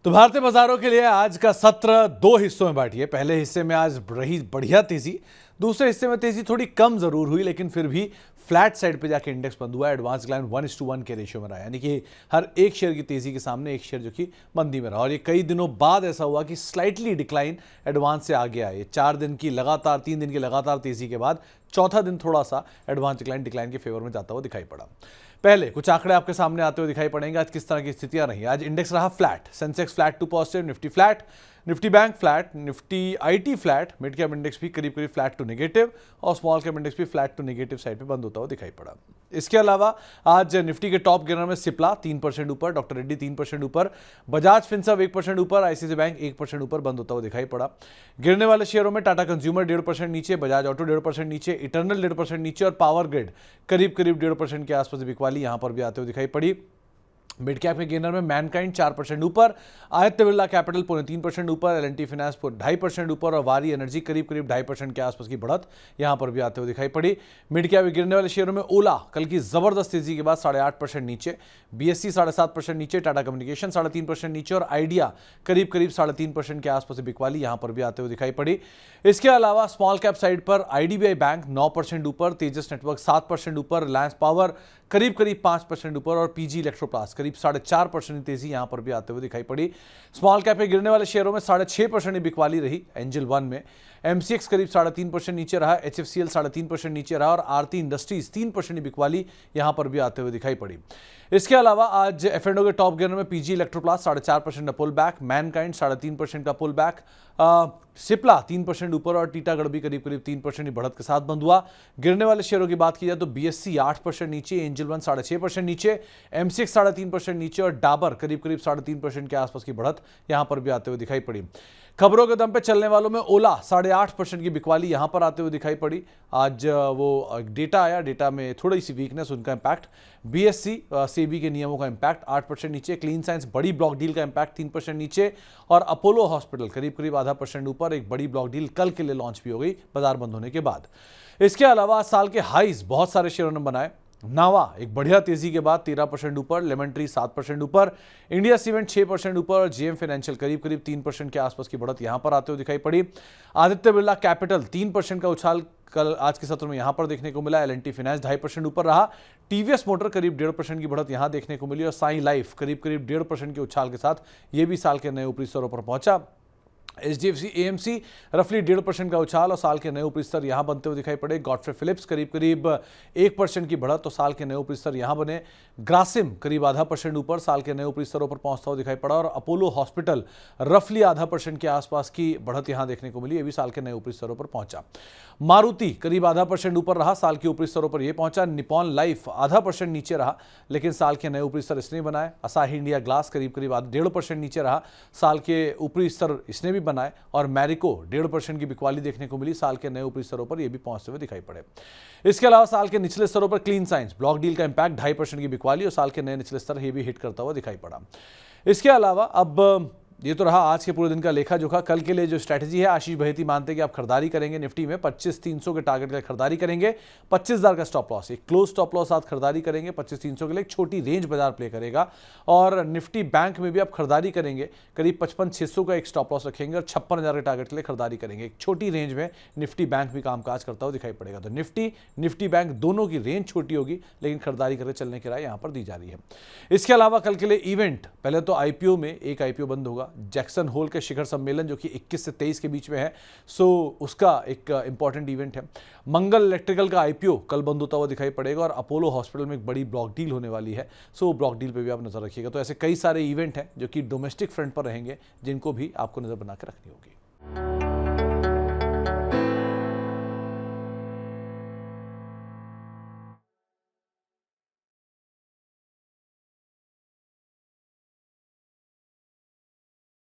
तो भारतीय बाजारों के लिए आज का सत्र दो हिस्सों में बांटिए। पहले हिस्से में आज रही बढ़िया तेजी, दूसरे हिस्से में तेजी थोड़ी कम जरूर हुई, लेकिन फिर भी फ्लैट साइड पे जाके इंडेक्स बंद हुआ। एडवांस क्लाइंट 1:1 के रेशियो में रहा, यानी कि हर एक शेयर की तेजी के सामने एक शेयर जो कि मंदी में रहा। और ये कई दिनों बाद ऐसा हुआ कि स्लाइटली डिक्लाइन एडवांस से आ गया। ये 3 दिन की लगातार तेजी के बाद चौथा दिन थोड़ा सा एडवांस डिक्लाइन के फेवर में जाता हुआ दिखाई पड़ा। पहले कुछ आंकड़े आपके सामने आते हुए दिखाई पड़ेंगे। आज किस तरह की स्थितियां रही। आज इंडेक्स रहा flat, sensex flat to positive, Nifty flat, Nifty bank flat, Nifty IT flat, mid cap index भी करीब करीब फ्लैट टू नेगेटिव और स्मॉल कैप इंडेक्स भी फ्लैट टू नेगेटिव साइड पे बंद होता हुआ दिखाई पड़ा। इसके अलावा आज निफ्टी के टॉप गिनर में सिप्ला 3% ऊपर, डॉक्टर रेड्डी 3% ऊपर, बजाज फिनसर्व 1% ऊपर, आईसीआईसीआई बैंक 1% ऊपर बंद होता हुआ दिखाई पड़ा। गिरने वाले शेयरों में टाटा कंज्यूमर 1.5% नीचे, बजाज ऑटो 1.5% नीचे, इटर्नल 1.5% नीचे और पावर ग्रिड करीब करीब 1.5% के आसपास बिकवाली यहां पर भी आते हुए दिखाई पड़ी। मिड कैप के गेनर में मैनकाइंड 4% ऊपर, आदित्य बिरला कैपिटल 3% ऊपर, एल&टी फाइनेंस 2.5% ऊपर और वारी एनर्जी करीब करीब 2.5% के आसपास की बढ़त यहां पर भी आते हुए दिखाई पड़ी। मिड कैप गिरने वाले शेयरों में ओला कल की जबरदस्त तेजी के बाद 8.5% नीचे, बीएससी 7.5% नीचे, टाटा कम्युनिकेशन 3.5% नीचे और आइडिया करीब करीब 3.5% के आसपास बिकवाली यहां पर भी आते हुए दिखाई पड़ी। इसके अलावा स्मॉल कैप साइड पर आईडीबीआई बैंक 9% ऊपर, तेजस नेटवर्क 7% ऊपर, रिलायंस पावर करीब करीब 5% ऊपर और पीजी इलेक्ट्रोप्लास्ट करीब 4.5% तेजी यहां पर भी आते हुए दिखाई पड़ी। स्मॉल कैप में गिरने वाले शेयरों में 6.5% बिकवाली रही। एंजल वन में एमसीएक्स करीब 3.5% नीचे रहा, एचएफसीएल 3.5% नीचे रहा और आरती इंडस्ट्रीज 3% बिकवाली यहां पर भी आते हुए दिखाई पड़ी। इसके अलावा आज एफ&ओ के टॉप गिनर में पीजी इलेक्ट्रोप्लास्ट 4.5% का पुल बैक, मैनकाइंड 3.5% का पुल बैक, सिप्ला 3% ऊपर और टीटागढ़ भी करीब करीब 3% की बढ़त के साथ बंद हुआ। गिरने वाले शेयरों की बात की जाए तो बीएससी 8% नीचे, एंजल वन 6.5% नीचे, एमसीएक्स 3.5% नीचे और डाबर करीब करीब 3.5% के आसपास की बढ़त यहां पर भी आते हुए दिखाई पड़ी। खबरों के दम पे चलने वालों में ओला 8.5% की बिकवाली यहां पर आते हुए दिखाई पड़ी। आज वो डेटा आया, डेटा में थोड़ी सी वीकनेस, उनका इंपैक्ट, बीएससी सेबी के नियमों का इंपैक्ट 8% नीचे, क्लीन साइंस बड़ी ब्लॉक डील का इंपैक्ट 3% नीचे और अपोलो हॉस्पिटल करीब करीब 0.5% ऊपर। एक बड़ी ब्लॉक डील कल के लिए लॉन्च भी हो गई बाजार बंद होने के बाद। इसके अलावा साल के हाईज बहुत सारे शेयरों ने बनाए। नावा एक बढ़िया तेजी के बाद 13% ऊपर, लेमन ट्री 7% ऊपर, इंडिया सीमेंट 6% ऊपर और जेएम फाइनेंशियल करीब करीब 3% के आसपास की बढ़त यहां पर आते हुए दिखाई पड़ी। आदित्य बिरला कैपिटल 3% का उछाल कल आज के सत्र में यहां पर देखने को मिला। एल&टी फाइनेंस 2.5% ऊपर रहा, टीवीएस मोटर करीब 1.5% की बढ़त यहां देखने को मिली और साई लाइफ करीब करीब 1.5% के उछाल के साथ यह भी साल के नए ऊपरी स्तरों पर पहुंचा। एचडीएफसी एएमसी रफली 1.5% का उछाल और साल के नए ऊपरी स्तर यहां बनते हुए दिखाई पड़े। गॉडफ्रे फिलिप्स करीब करीब 1% की बढ़त तो साल के नए ऊपरी स्तर यहां बने। ग्रासिम करीब 0.5% ऊपर, साल के नए ऊपरी स्तरों पर पहुंचता हुआ दिखाई पड़ा और अपोलो हॉस्पिटल रफली 0.5% के आसपास की बढ़त यहां देखने को मिली, ये भी साल के नए ऊपरी स्तरों पर पहुंचा। मारुति करीब 0.5% ऊपर रहा, साल के ऊपरी स्तरों पर यह पहुंचा। निपॉन लाइफ 0.5% नीचे रहा, लेकिन साल के नए ऊपरी स्तर इसने बनाए। असाही इंडिया ग्लास करीब करीब 1.5% नीचे रहा, साल के ऊपरी स्तर इसने भी बनाए और मैरिको 1.5% की बिकवाली देखने को मिली, साल के नए ऊपरी स्तरों पर यह भी पहुंचते हुए दिखाई पड़े। इसके अलावा साल के निचले स्तरों पर क्लीन साइंस ब्लॉक डील का इंपैक्ट 2.5% की बिकवाली और साल के नए निचले स्तर ये भी हिट करता हुआ दिखाई पड़ा। इसके अलावा अब ये तो रहा आज के पूरे दिन का लेखा जोखा। कल के लिए जो स्ट्रैटेजी है, आशीष बहेती मानते हैं कि आप खरीदारी करेंगे निफ्टी में 25,300 के टारगेट के खरीदारी करेंगे, 25,000 का स्टॉप लॉस, एक क्लोज स्टॉप लॉस साथ खरीदारी करेंगे 25,300 के लिए, एक छोटी रेंज बाजार प्ले करेगा। और निफ्टी बैंक में भी आप खरीदारी करेंगे, करीब 55,600 का एक स्टॉप लॉस रखेंगे और 56,000 के टारगेट के लिए खरीदारी करेंगे। एक छोटी रेंज में निफ्टी बैंक भी कामकाज करता हुआ दिखाई पड़ेगा। तो निफ्टी बैंक दोनों की रेंज छोटी होगी, लेकिन खरीदारी करके चलने की राय यहां पर दी जा रही है। इसके अलावा कल के लिए इवेंट, पहले तो आईपीओ में एक आईपीओ बंद होगा, जैक्सन होल के शिखर सम्मेलन जो कि 21 से 23 के बीच में है, सो उसका एक इंपॉर्टेंट इवेंट है। मंगल इलेक्ट्रिकल का आईपीओ कल बंद होता हुआ दिखाई पड़ेगा और अपोलो हॉस्पिटल में एक बड़ी ब्लॉक डील होने वाली है, सो ब्लॉक डील पे भी आप नजर रखिएगा। तो ऐसे कई सारे इवेंट हैं जो कि डोमेस्टिक फ्रंट पर रहेंगे, जिनको भी आपको नजर बना के रखनी होगी।